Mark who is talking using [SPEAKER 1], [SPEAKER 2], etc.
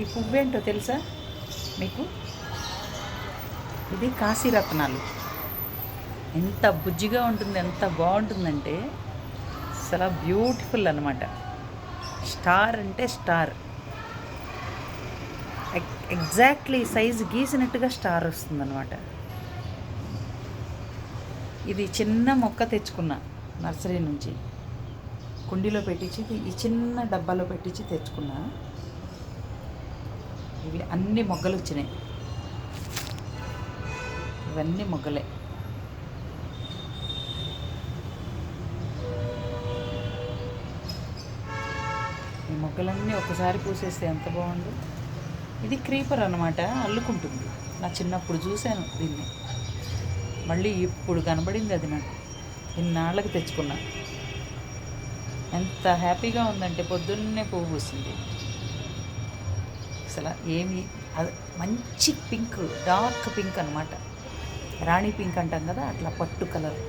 [SPEAKER 1] ఈ పువ్వేంటో తెలుసా మీకు? ఇది కాశీరత్నాలు. ఎంత బుజ్జిగా ఉంటుంది, ఎంత బాగుంటుందంటే అసలు బ్యూటిఫుల్ అనమాట. స్టార్ అంటే స్టార్, ఎగ్జాక్ట్లీ సైజు గీసినట్టుగా స్టార్ వస్తుందన్నమాట. ఇది చిన్న మొక్క తెచ్చుకున్నా నర్సరీ నుంచి, కుండీలో పెట్టించి ఈ చిన్న డబ్బాలో పెట్టించి తెచ్చుకున్నా. ఇవి అన్ని మొగ్గలు వచ్చినాయి, ఇవన్నీ మొగ్గలే. ఈ మొగ్గలన్నీ ఒకసారి పూసేస్తే ఎంత బాగుండు. ఇది క్రీపర్ అనమాట, అల్లుకుంటుంది. నా చిన్నప్పుడు చూశాను దీన్ని, మళ్ళీ ఇప్పుడు కనబడింది అది నాకు. ఇన్నాళ్ళకి తెచ్చుకున్నా. ఎంత హ్యాపీగా ఉందంటే పొద్దున్నే పువ్వు పూసింది. అసలు ఏమి అది మంచి పింక్, డార్క్ పింక్ అనమాట. రాణి పింక్ అంటాం కదా, అట్లా పట్టు కలర్.